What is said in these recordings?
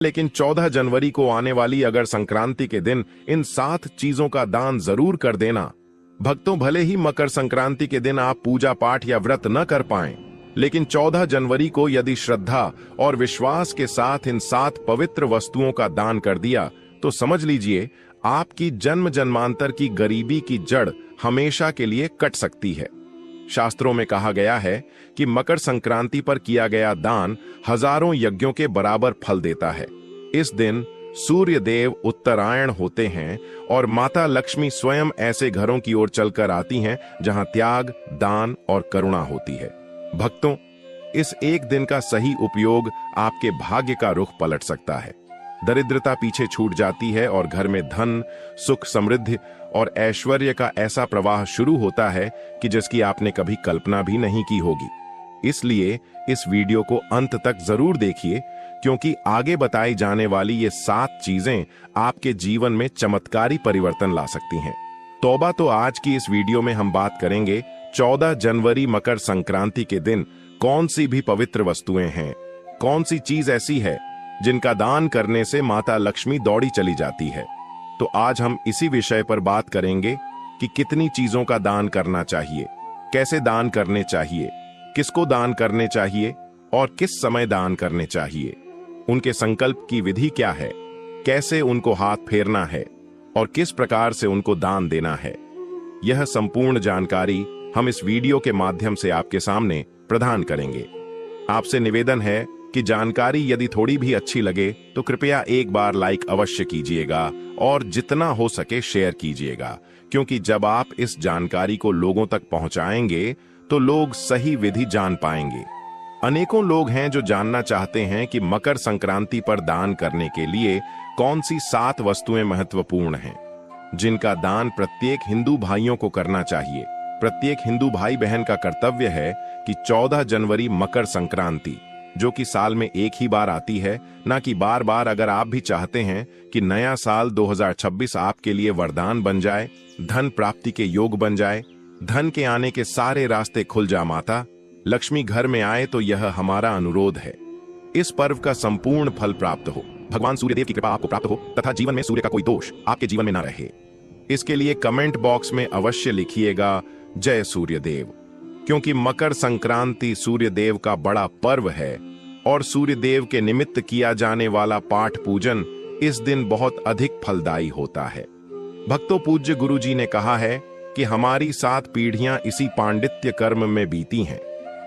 लेकिन 14 जनवरी को आने वाली अगर संक्रांति के दिन इन 7 चीजों का दान जरूर कर देना। भक्तों, भले ही मकर संक्रांति के दिन आप पूजा पाठ या व्रत न कर पाएं, लेकिन 14 जनवरी को यदि श्रद्धा और विश्वास के साथ इन 7 पवित्र वस्तुओं का दान कर दिया तो समझ लीजिए आपकी जन्म जन्मांतर की गरीबी की जड़ हमेशा के लिए कट सकती है। शास्त्रों में कहा गया है कि मकर संक्रांति पर किया गया दान हजारों यज्ञों के बराबर फल देता है। इस दिन सूर्य देव उत्तरायण होते हैं और माता लक्ष्मी स्वयं ऐसे घरों की ओर चलकर आती हैं जहां त्याग, दान और करुणा होती है। भक्तों, इस एक दिन का सही उपयोग आपके भाग्य का रुख पलट सकता है। दरिद्रता पीछे छूट जाती है और घर में धन, सुख, समृद्धि और ऐश्वर्य का ऐसा प्रवाह शुरू होता है कि जिसकी आपने कभी कल्पना भी नहीं की होगी। इसलिए इस वीडियो को अंत तक जरूर देखिए, क्योंकि आगे बताई जाने वाली ये 7 चीजें आपके जीवन में चमत्कारी परिवर्तन ला सकती हैं। तौबा, तो आज की इस वीडियो में हम बात करेंगे 14 जनवरी मकर संक्रांति के दिन कौन सी भी पवित्र वस्तुएं हैं, कौन सी चीज ऐसी है जिनका दान करने से माता लक्ष्मी दौड़ी चली जाती है। तो आज हम इसी विषय पर बात करेंगे कि कितनी चीजों का दान करना चाहिए, कैसे दान करने चाहिए, किसको दान करने चाहिए और किस समय दान करने चाहिए, उनके संकल्प की विधि क्या है, कैसे उनको हाथ फेरना है और किस प्रकार से उनको दान देना है। यह संपूर्ण जानकारी हम इस वीडियो के माध्यम से आपके सामने प्रदान करेंगे। आपसे निवेदन है कि जानकारी यदि थोड़ी भी अच्छी लगे तो कृपया एक बार लाइक अवश्य कीजिएगा और जितना हो सके शेयर कीजिएगा, क्योंकि जब आप इस जानकारी को लोगों तक पहुंचाएंगे तो लोग सही विधि जान पाएंगे। अनेकों लोग हैं जो जानना चाहते हैं कि मकर संक्रांति पर दान करने के लिए कौन सी 7 वस्तुएं महत्वपूर्ण हैं, जिनका दान प्रत्येक हिंदू भाइयों को करना चाहिए। प्रत्येक हिंदू भाई बहन का कर्तव्य है कि 14 जनवरी मकर संक्रांति, जो कि साल में एक ही बार आती है, ना कि बार बार, अगर आप भी चाहते हैं कि नया साल 2026 आपके लिए वरदान बन जाए, धन प्राप्ति के योग बन जाए, धन के आने के सारे रास्ते खुल जा, माता लक्ष्मी घर में आए, तो यह हमारा अनुरोध है। इस पर्व का संपूर्ण फल प्राप्त हो, भगवान सूर्यदेव की कृपा आपको प्राप्त हो तथा जीवन में सूर्य का कोई दोष आपके जीवन में ना रहे। इसके लिए कमेंट बॉक्स में अवश्य लिखिएगा जय सूर्यदेव, क्योंकि मकर संक्रांति सूर्यदेव का बड़ा पर्व है और सूर्यदेव के निमित्त किया जाने वाला पाठ पूजन इस दिन बहुत अधिक फलदायी होता है। भक्तों, पूज्य गुरुजी ने कहा है कि हमारी 7 पीढ़ियां इसी पांडित्य कर्म में बीती हैं।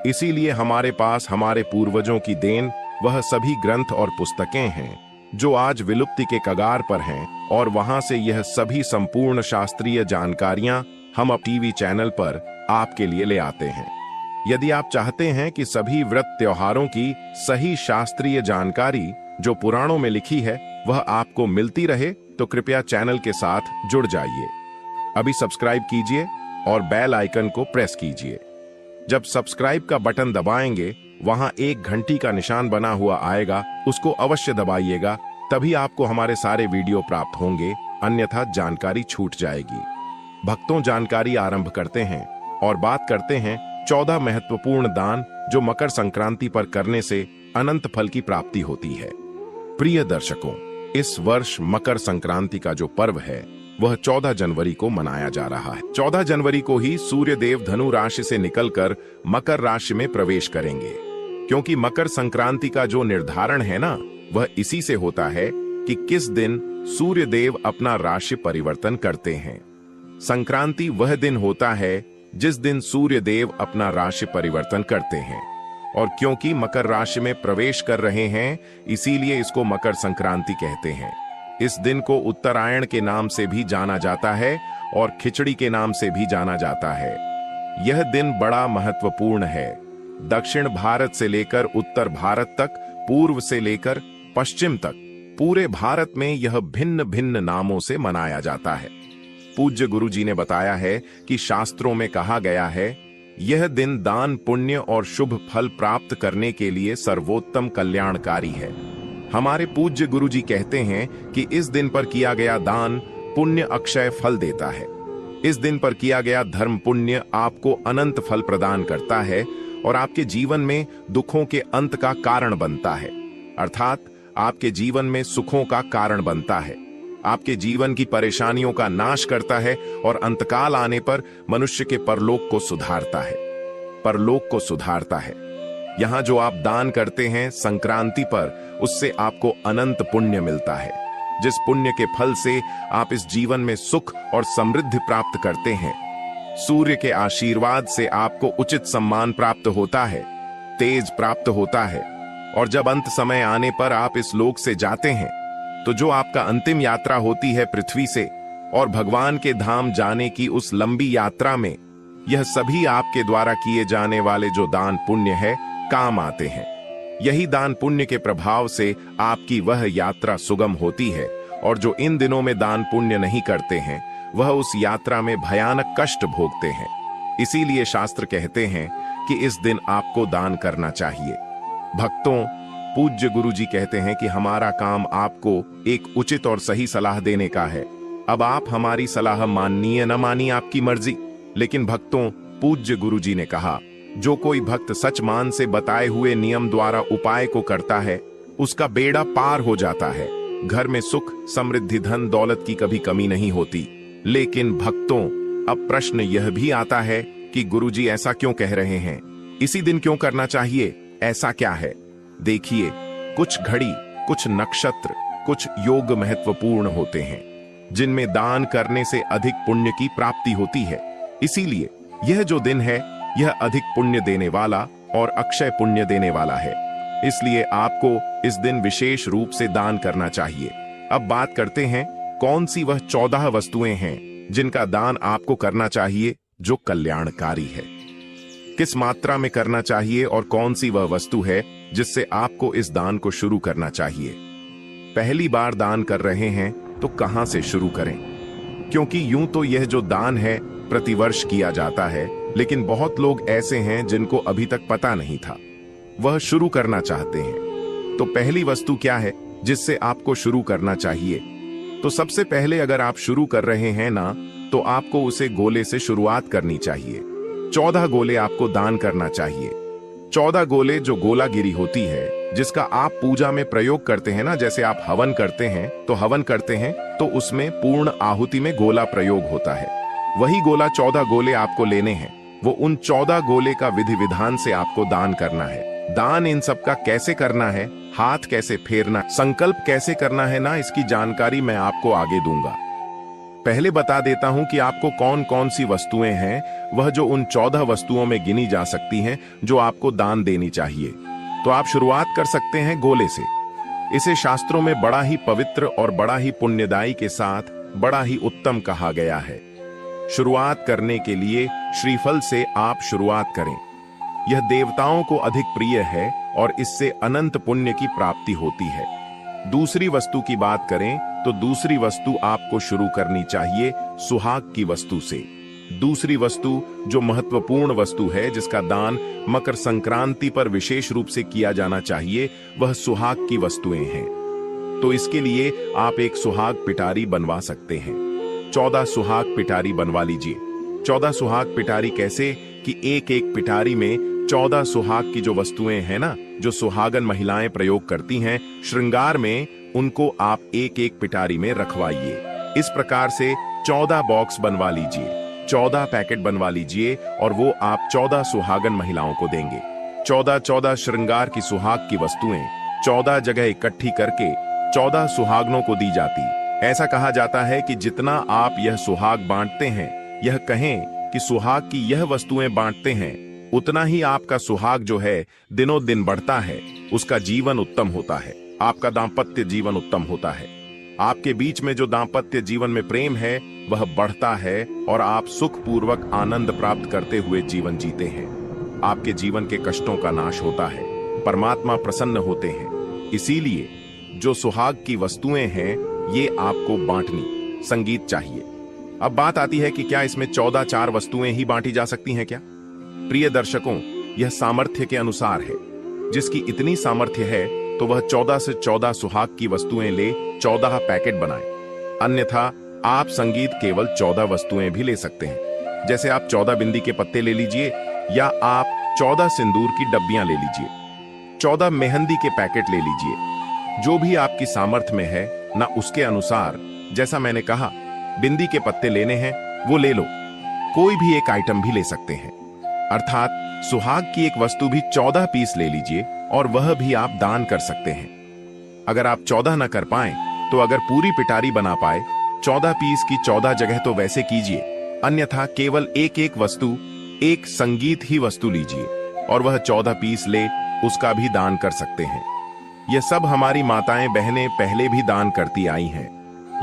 इसीलिए हमारे पास हमारे पूर्वजों की देन वह सभी ग्रंथ और पुस्तकें हैं जो आज विलुप्ति के कगार पर हैं, और वहां से यह सभी संपूर्ण शास्त्रीय जानकारियां हम अब टीवी चैनल पर आपके लिए ले आते हैं। यदि आप चाहते हैं कि सभी व्रत त्योहारों की सही शास्त्रीय जानकारी जो पुराणों में लिखी है वह आपको मिलती रहे, तो कृपया चैनल के साथ जुड़ जाइए। अभी सब्सक्राइब कीजिए और बेल आइकन को प्रेस कीजिए। जब सब्सक्राइब का बटन दबाएंगे, वहां एक घंटी का निशान बना हुआ आएगा, उसको अवश्य दबाइएगा, तभी आपको हमारे सारे वीडियो प्राप्त होंगे, अन्यथा जानकारी छूट जाएगी। भक्तों, जानकारी आरंभ करते हैं और बात करते हैं 14 महत्वपूर्ण दान जो मकर संक्रांति पर करने से अनंत फल की प्राप्ति होती है। प्रिय दर्शकों, इस वर्ष मकर संक्रांति का जो पर्व है वह 14 जनवरी को मनाया जा रहा है। 14 जनवरी को ही सूर्य देव धनु राशि से निकलकर मकर राशि में प्रवेश करेंगे, क्योंकि मकर संक्रांति का जो निर्धारण है ना, वह इसी से होता है कि किस दिन सूर्य देव अपना राशि परिवर्तन करते हैं। संक्रांति वह दिन होता है जिस दिन सूर्य देव अपना राशि परिवर्तन करते हैं, और क्योंकि मकर राशि में प्रवेश कर रहे हैं, इसीलिए इसको मकर संक्रांति कहते हैं। इस दिन को उत्तरायण के नाम से भी जाना जाता है और खिचड़ी के नाम से भी जाना जाता है। यह दिन बड़ा महत्वपूर्ण है। दक्षिण भारत से लेकर उत्तर भारत तक, पूर्व से लेकर पश्चिम तक, पूरे भारत में यह भिन्न भिन्न नामों से मनाया जाता है। पूज्य गुरुजी ने बताया है कि शास्त्रों में कहा गया है, यह दिन दान, पुण्य और शुभ फल प्राप्त करने के लिए सर्वोत्तम कल्याणकारी है। हमारे पूज्य गुरुजी कहते हैं कि इस दिन पर किया गया दान पुण्य अक्षय फल देता है। इस दिन पर किया गया धर्म पुण्य आपको अनंत फल प्रदान करता है और आपके जीवन में दुखों के अंत का कारण बनता है। अर्थात आपके जीवन में सुखों का कारण बनता है, आपके जीवन की परेशानियों का नाश करता है और अंतकाल आने पर मनुष्य के परलोक को सुधारता है। परलोक को सुधारता है। यहां जो आप दान करते हैं संक्रांति पर, उससे आपको अनंत पुण्य मिलता है, जिस पुण्य के फल से आप इस जीवन में सुख और समृद्धि प्राप्त करते हैं। सूर्य के आशीर्वाद से आपको उचित सम्मान प्राप्त होता है, तेज प्राप्त होता है, और जब अंत समय आने पर आप इस लोक से जाते हैं तो जो आपका अंतिम यात्रा होती है पृथ्वी से और भगवान के धाम जाने की उस लंबी यात्रा में, यह सभी आपके द्वारा किए जाने वाले जो दान पुण्य है काम आते हैं। यही दान पुण्य के प्रभाव से आपकी वह यात्रा सुगम होती है, और जो इन दिनों में दान पुण्य नहीं करते हैं वह उस यात्रा में भयानक कष्ट भोगते हैं। इसीलिए शास्त्र कहते हैं कि इस दिन आपको दान करना चाहिए। भक्तों, पूज्य गुरुजी कहते हैं कि हमारा काम आपको एक उचित और सही सलाह देने का है। अब आप हमारी सलाह मानिए न मानिए आपकी मर्जी, लेकिन भक्तों, पूज्य गुरुजी ने कहा, जो कोई भक्त सच मान से बताए हुए नियम द्वारा उपाय को करता है उसका बेड़ा पार हो जाता है। घर में सुख, समृद्धि, धन दौलत की कभी कमी नहीं होती। लेकिन भक्तों, अब प्रश्न यह भी आता है कि गुरुजी ऐसा क्यों कह रहे हैं, इसी दिन क्यों करना चाहिए, ऐसा क्या है? देखिए, कुछ घड़ी, कुछ नक्षत्र, कुछ योग महत्वपूर्ण होते हैं जिनमें दान करने से अधिक पुण्य की प्राप्ति होती है। इसीलिए यह जो दिन है यह अधिक पुण्य देने वाला और अक्षय पुण्य देने वाला है। इसलिए आपको इस दिन विशेष रूप से दान करना चाहिए। अब बात करते हैं कौन सी वह 14 वस्तुएं हैं जिनका दान आपको करना चाहिए जो कल्याणकारी है। किस मात्रा में करना चाहिए और कौन सी वह वस्तु है जिससे आपको इस दान को शुरू करना चाहिए। पहली बार दान कर रहे हैं तो कहां से शुरू करें, क्योंकि यूं तो यह जो दान है प्रतिवर्ष किया जाता है, लेकिन बहुत लोग ऐसे हैं जिनको अभी तक पता नहीं था, वह शुरू करना चाहते हैं। तो पहली वस्तु क्या है जिससे आपको शुरू करना चाहिए? तो सबसे पहले अगर आप शुरू कर रहे हैं ना, तो आपको उसे गोले से शुरुआत करनी चाहिए। 14 गोले आपको दान करना चाहिए। 14 गोले जो गोलागिरी होती है, जिसका आप पूजा में प्रयोग करते हैं ना, जैसे आप हवन करते हैं तो हवन करते हैं तो उसमें पूर्ण आहुति में गोला प्रयोग होता है। वही गोला 14 गोले आपको लेने हैं। वो उन 14 गोले का विधि विधान से आपको दान करना है। दान इन सब का कैसे करना है, हाथ कैसे फेरना, संकल्प कैसे करना है ना, इसकी जानकारी मैं आपको आगे दूंगा। पहले बता देता हूं कि आपको कौन कौन सी वस्तुएं हैं, वह जो उन 14 वस्तुओं में गिनी जा सकती हैं जो आपको दान देनी चाहिए। तो आप शुरुआत कर सकते हैं गोले से। इसे शास्त्रों में बड़ा ही पवित्र और बड़ा ही पुण्यदायी के साथ बड़ा ही उत्तम कहा गया है। शुरुआत करने के लिए श्रीफल से आप शुरुआत करें। यह देवताओं को अधिक प्रिय है और इससे अनंत पुण्य की प्राप्ति होती है। दूसरी वस्तु की बात करें तो दूसरी वस्तु आपको शुरू करनी चाहिए सुहाग की वस्तु से। दूसरी वस्तु जो महत्वपूर्ण वस्तु है, जिसका दान मकर संक्रांति पर विशेष रूप से किया जाना चाहिए, वह सुहाग की वस्तुएं हैं। तो इसके लिए आप एक सुहाग पिटारी बनवा सकते हैं। 14 सुहाग पिटारी बनवा लीजिए। 14 सुहाग पिटारी कैसे कि एक एक पिटारी में 14 सुहाग की जो वस्तुएं हैं ना, जो सुहागन महिलाएं प्रयोग करती हैं श्रृंगार में, उनको आप एक एक पिटारी में रखवाइए। इस प्रकार से 14 बॉक्स बनवा लीजिए, 14 पैकेट बनवा लीजिए और वो आप 14 सुहागन महिलाओं को देंगे। 14 श्रृंगार की सुहाग की वस्तुएं 14 जगह इकट्ठी करके 14 सुहागनों को दी जाती। ऐसा कहा जाता है कि जितना आप यह सुहाग बांटते हैं, यह कहें कि सुहाग की यह वस्तुएं बांटते हैं, उतना ही आपका सुहाग जो है दिनों दिन बढ़ता है, उसका जीवन उत्तम होता है, आपका दाम्पत्य जीवन उत्तम होता है। आपके बीच में जो दाम्पत्य जीवन में प्रेम है वह बढ़ता है और आप सुखपूर्वक आनंद प्राप्त करते हुए जीवन जीते हैं। आपके जीवन के कष्टों का नाश होता है, परमात्मा प्रसन्न होते हैं। इसीलिए जो सुहाग की वस्तुएं हैं ये आपको बांटनी। संगीत चाहिए। अब बात आती है कि क्या इसमें 14 4 वस्तुएं ही बांटी जा सकती हैं क्या? प्रिय दर्शकों, यह सामर्थ्य के अनुसार है। जिसकी इतनी सामर्थ्य है तो वह 14 से 14 सुहाग की वस्तुएं ले 14 पैकेट बनाए। अन्यथा आप संगीत केवल 14 वस्तुएं भी ले सकते हैं। जैसे आप 14 बिंदी के पत्ते ले लीजिए, या आप 14 सिंदूर की डब्बियां ले लीजिए, 14 मेहंदी के पैकेट ले लीजिए, जो भी आपकी सामर्थ्य में है ना उसके अनुसार, जैसा मैंने कहा, बिंदी के पत्ते लेने हैं वो ले लो, कोई भी एक आइटम भी ले सकते हैं। अर्थात सुहाग की एक वस्तु भी 14 पीस ले लीजिए और वह भी आप दान कर सकते हैं। अगर आप 14 न कर पाए तो अगर पूरी पिटारी बना पाए 14 पीस की 14 जगह तो वैसे कीजिए, अन्यथा केवल एक एक वस्तु, एक संगीत ही वस्तु लीजिए और वह 14 पीस ले, उसका भी दान कर सकते हैं। यह सब हमारी माताएं बहनें पहले भी दान करती आई हैं।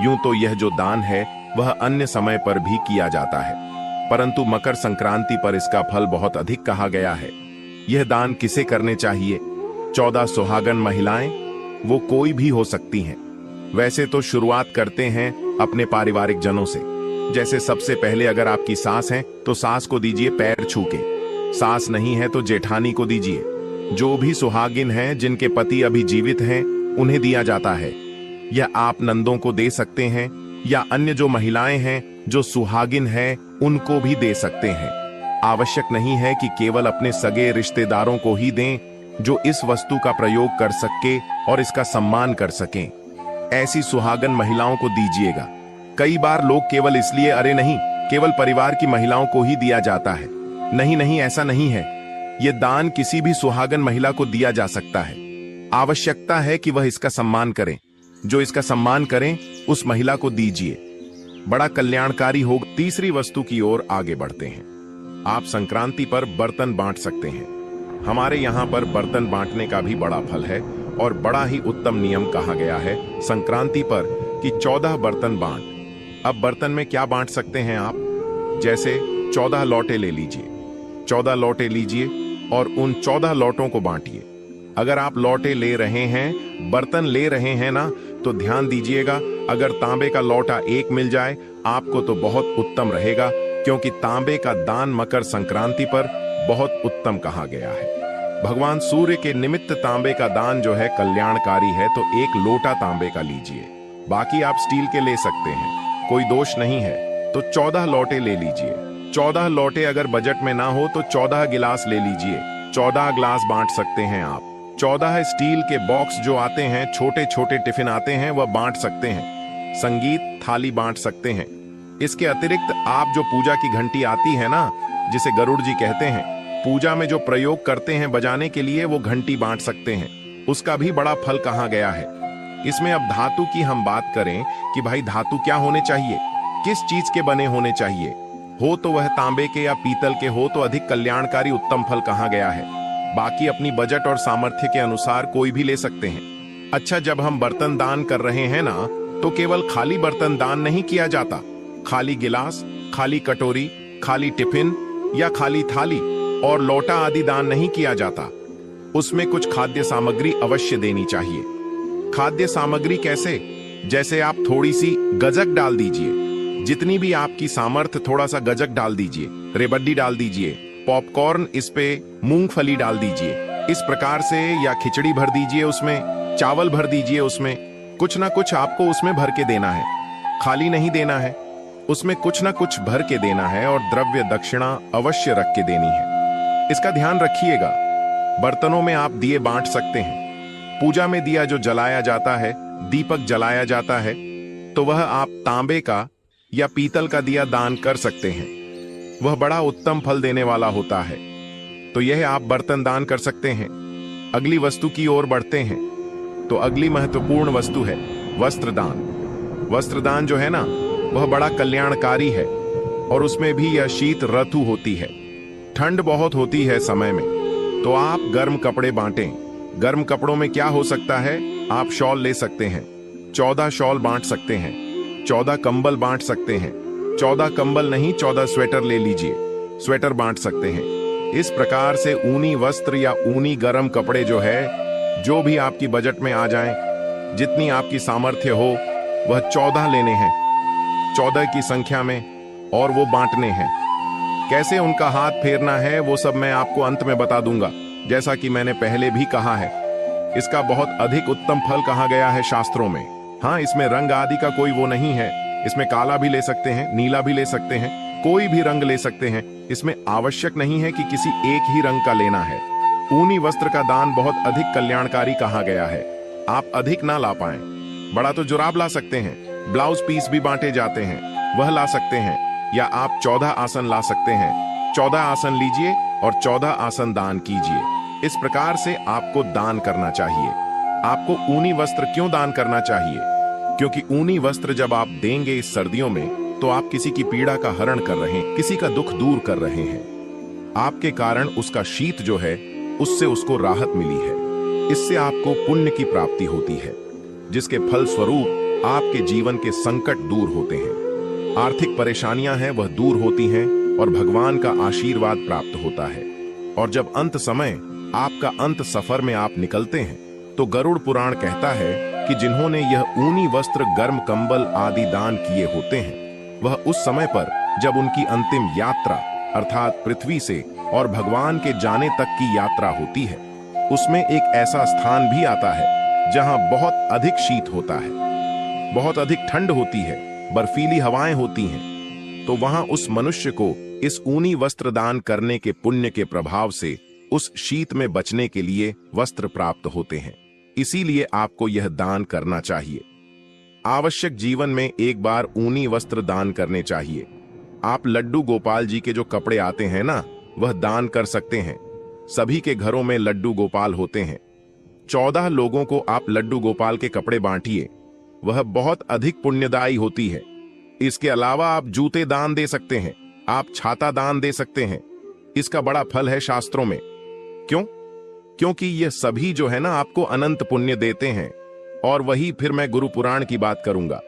यूं तो यह जो दान है वह अन्य समय पर भी किया जाता है, परंतु मकर संक्रांति पर इसका फल बहुत अधिक कहा गया है। यह दान किसे करने चाहिए? 14 सुहागन महिलाएं, वो कोई भी हो सकती हैं। वैसे तो शुरुआत करते हैं अपने पारिवारिक जनों से। जैसे सबसे पहले अगर आपकी सास है तो सास को दीजिए पैर छू के, सास नहीं है तो जेठानी को दीजिए। जो भी सुहागिन हैं जिनके पति अभी जीवित हैं उन्हें दिया जाता है। यह आप नंदों को दे सकते हैं या अन्य जो महिलाएं हैं जो सुहागिन हैं उनको भी दे सकते हैं। आवश्यक नहीं है कि केवल अपने सगे रिश्तेदारों को ही दें जो इस वस्तु का प्रयोग कर सके और इसका सम्मान कर सकें। ऐसी सुहागन महिलाओं को दीजिएगा। कई बार लोग केवल इसलिए, अरे नहीं, केवल परिवार की महिलाओं को ही दिया जाता है। नहीं नहीं, ऐसा नहीं है। यह दान किसी भी सुहागन महिला को दिया जा सकता है। आवश्यकता है कि वह इसका सम्मान करें। जो इसका सम्मान करें उस महिला को दीजिए, बड़ा कल्याणकारी होगा। तीसरी वस्तु की ओर आगे बढ़ते हैं। आप संक्रांति पर बर्तन बांट सकते हैं। हमारे यहाँ पर बर्तन बांटने का भी बड़ा फल है और बड़ा ही उत्तम नियम कहा गया है संक्रांति पर कि 14 बर्तन बांट। अब बर्तन में क्या बांट सकते हैं आप? जैसे 14 लौटे ले लीजिए, 14 लौटे लीजिए और उन 14 लौटों को बांटिए। अगर आप लौटे ले रहे हैं, बर्तन ले रहे हैं ना, तो ध्यान दीजिएगा, अगर तांबे का लौटा एक मिल जाए आपको तो बहुत उत्तम रहेगा, क्योंकि तांबे का दान मकर संक्रांति पर बहुत उत्तम कहा गया है। भगवान सूर्य के निमित्त तांबे का दान जो है कल्याणकारी है, तो एक लोटा तांबे का लीजिए। बाकी आप स्टील के ले सकते हैं, कोई दोष नहीं है। तो 14 लौटे ले लीजिए। 14 लौटे अगर बजट में ना हो तो 14 गिलास ले लीजिए। 14 गिलास बांट सकते हैं आप। 14 स्टील के बॉक्स जो आते हैं, छोटे छोटे टिफिन आते हैं, वह बांट सकते हैं। संगीत थाली बांट सकते हैं। इसके अतिरिक्त आप जो पूजा की घंटी आती है ना, जिसे गरुड़ जी कहते हैं, पूजा में जो प्रयोग करते हैं बजाने के लिए, वो घंटी बांट सकते हैं। उसका भी बड़ा फल कहा गया है। इसमें अब धातु की हम बात करें कि भाई धातु क्या होने चाहिए, किस चीज के बने होने चाहिए, हो तो वह तांबे के या पीतल के हो तो अधिक कल्याणकारी उत्तम फल कहा गया है। बाकी अपनी बजट और सामर्थ्य के अनुसार कोई भी ले सकते हैं। अच्छा, जब हम बर्तन दान कर रहे हैं ना, तो केवल खाली बर्तन दान नहीं किया जाता। खाली गिलास, खाली कटोरी, खाली टिफिन या खाली थाली और लोटा आदि दान नहीं किया जाता। उसमें कुछ खाद्य सामग्री अवश्य देनी चाहिए। खाद्य सामग्री कैसे? जैसे आप थोड़ी सी गजक डाल दीजिए, जितनी भी आपकी सामर्थ्य, थोड़ा सा गजक डाल दीजिए, रेबड्डी डाल दीजिए, पॉपकॉर्न, इस पे मूंगफली डाल दीजिए, इस प्रकार से, या खिचड़ी भर दीजिए, उसमें चावल भर दीजिए, उसमें कुछ ना कुछ आपको उसमें भर के देना है। खाली नहीं देना है, उसमें कुछ ना कुछ भर के देना है और द्रव्य दक्षिणा अवश्य रख के देनी है। इसका ध्यान रखिएगा। बर्तनों में आप दिए बांट सकते हैं। पूजा में दिया जो जलाया जाता है, दीपक जलाया जाता है, तो वह आप तांबे का या पीतल का दिया दान कर सकते हैं। वह बड़ा उत्तम फल देने वाला होता है। तो यह आप बर्तन दान कर सकते हैं। अगली वस्तु की ओर बढ़ते हैं। तो अगली महत्वपूर्ण वस्तु है वस्त्रदान। वस्त्रदान जो है ना, वह बड़ा कल्याणकारी है और उसमें भी यह शीत ऋतु होती है, ठंड बहुत होती है समय में, तो आप गर्म कपड़े बांटें। गर्म कपड़ों में क्या हो सकता है? आप शॉल ले सकते हैं, 14 शॉल बांट सकते हैं। 14 कंबल बांट सकते हैं। 14 कंबल नहीं, 14 स्वेटर ले लीजिए, स्वेटर बांट सकते हैं। इस प्रकार से ऊनी वस्त्र या ऊनी गर्म कपड़े जो है, जो भी आपकी बजट में आ जाएं, जितनी आपकी सामर्थ्य हो, वह 14 लेने हैं, 14 की संख्या में, और वो बांटने हैं। कैसे उनका हाथ फेरना है वो सब मैं आपको अंत में बता दूंगा। जैसा कि मैंने पहले भी कहा है, इसका बहुत अधिक उत्तम फल कहा गया है शास्त्रों में। हाँ, इसमें रंग आदि का कोई वो नहीं है। इसमें काला भी ले सकते हैं, नीला भी ले सकते हैं, कोई भी रंग ले सकते हैं। इसमें आवश्यक नहीं है कि किसी एक ही रंग का लेना है। ऊनी वस्त्र का दान बहुत अधिक कल्याणकारी कहा गया है। आप अधिक ना ला पाएं। बड़ा तो जुराब ला सकते हैं, ब्लाउज पीस भी बांटे जाते हैं, वह ला सकते हैं, या आप 14 आसन ला सकते हैं। 14 आसन लीजिए और 14 आसन दान कीजिए। इस प्रकार से आपको दान करना चाहिए। आपको ऊनी वस्त्र क्यों दान करना चाहिए? क्योंकि ऊनी वस्त्र जब आप देंगे इस सर्दियों में, तो आप किसी की पीड़ा का हरण कर रहे हैं, किसी का दुख दूर कर रहे हैं। आपके कारण उसका शीत जो है, उससे उसको राहत मिली है। इससे आपको पुण्य की प्राप्ति होती है, जिसके फल स्वरूप आपके जीवन के संकट दूर होते हैं। आर्थिक परेशानियां हैं वह दूर होती हैं और भगवान का आशीर्वाद प्राप्त होता है। और जब अंत समय आपका अंत सफर में आप निकलते हैं, तो गरुड़ पुराण कहता है कि जिन्होंने यह ऊनी वस्त्र, गर्म कंबल आदि दान किए होते हैं, वह उस समय पर जब उनकी अंतिम यात्रा अर्थात पृथ्वी से और भगवान के जाने तक की यात्रा होती है, उसमें एक ऐसा स्थान भी आता है जहां बहुत अधिक शीत होता है, बहुत अधिक ठंड होती है, बर्फीली हवाएं होती हैं। तो वहां उस मनुष्य को इस ऊनी वस्त्र दान करने के पुण्य के प्रभाव से उस शीत में बचने के लिए वस्त्र प्राप्त होते हैं। इसीलिए आपको यह दान करना चाहिए। आवश्यक जीवन में एक बार ऊनी वस्त्र दान करने चाहिए। आप लड्डू गोपाल जी के जो कपड़े आते हैं ना, वह दान कर सकते हैं। सभी के घरों में लड्डू गोपाल होते हैं। 14 लोगों को आप लड्डू गोपाल के कपड़े बांटिए, वह बहुत अधिक पुण्यदायी होती है। इसके अलावा आप जूते दान दे सकते हैं, आप छाता दान दे सकते हैं। इसका बड़ा फल है शास्त्रों में। क्यों? क्योंकि ये सभी जो है ना, आपको अनंत पुण्य देते हैं। और वही फिर मैं गुरु पुराण की बात करूंगा।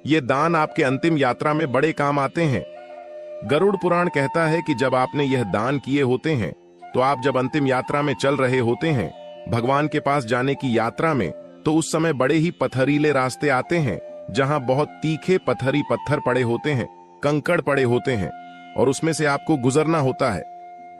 ये दान आपके अंतिम यात्रा में बड़े काम आते हैं। गरुड़ पुराण कहता है कि जब आपने यह दान किए होते हैं, तो आप जब अंतिम यात्रा में चल रहे होते हैं, भगवान के पास जाने की यात्रा में, तो उस समय बड़े ही पथरीले रास्ते आते हैं, जहां बहुत तीखे पत्थरी पत्थर पड़े होते हैं, कंकड़ पड़े होते हैं, और उसमें से आपको गुजरना होता है।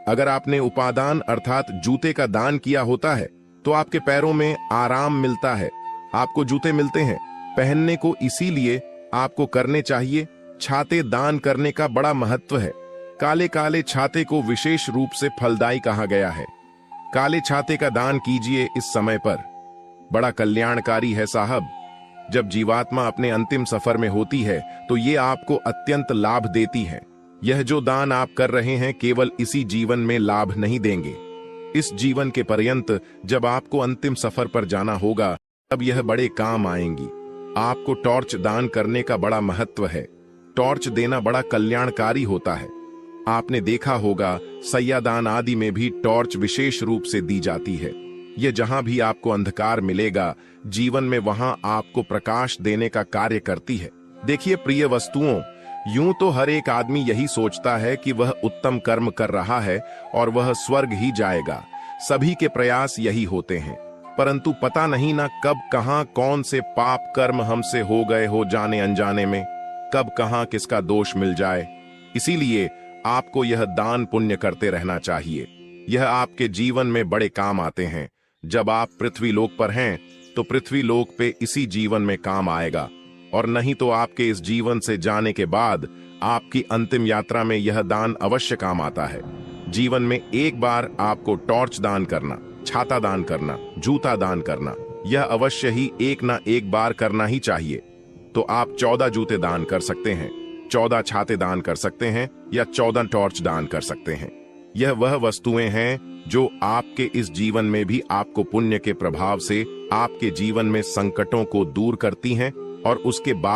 अगर आपने उपादान अर्थात जूते का दान किया होता है, तो आपके पैरों में आराम मिलता है, आपको जूते मिलते हैं पहनने को। इसीलिए आपको करने चाहिए। छाते दान करने का बड़ा महत्व है। काले काले छाते को विशेष रूप से फलदायी कहा गया है। काले छाते का दान कीजिए इस समय पर, बड़ा कल्याणकारी है साहब। जब जीवात्मा अपने अंतिम सफर में होती है, तो ये आपको अत्यंत लाभ देती है। यह जो दान आप कर रहे हैं, केवल इसी जीवन में लाभ नहीं देंगे। इस जीवन के पर्यंत जब आपको अंतिम सफर पर जाना होगा, तब यह बड़े काम आएंगी। आपको टॉर्च दान करने का बड़ा महत्व है। टॉर्च देना बड़ा कल्याणकारी होता है। आपने देखा होगा सैयादान आदि में भी टॉर्च विशेष रूप से दी जाती है। यह जहां भी आपको अंधकार मिलेगा, जीवन में वहां आपको प्रकाश देने का कार्य करती है। देखिए प्रिय वस्तुओं, यूं तो हर एक आदमी यही सोचता है कि वह उत्तम कर्म कर रहा है और वह स्वर्ग ही जाएगा। सभी के प्रयास यही होते हैं, परंतु पता नहीं ना कब कहां कौन से पाप कर्म हमसे हो गए हो जाने अनजाने में, कब कहां किसका दोष मिल जाए। इसीलिए आपको यह दान पुण्य करते रहना चाहिए। यह आपके जीवन में बड़े काम आते हैं। जब आप पृथ्वी लोक पर हैं, तो पृथ्वी लोक पे इसी जीवन में काम आएगा, और नहीं तो आपके इस जीवन से जाने के बाद आपकी अंतिम यात्रा में यह दान अवश्य काम आता है। जीवन में एक बार आपको टॉर्च दान करना, छाता दान करना, जूता दान करना, यह अवश्य ही एक ना एक बार करना ही चाहिए। तो आप 14 जूते दान कर सकते हैं, 14 छाते दान कर सकते हैं, या 14 टॉर्च दान कर सकते हैं। यह वह वस्तुएं हैं जो आपके इस जीवन में भी आपको पुण्य के प्रभाव से आपके जीवन में संकटों को दूर करती हैं, और उसके बाद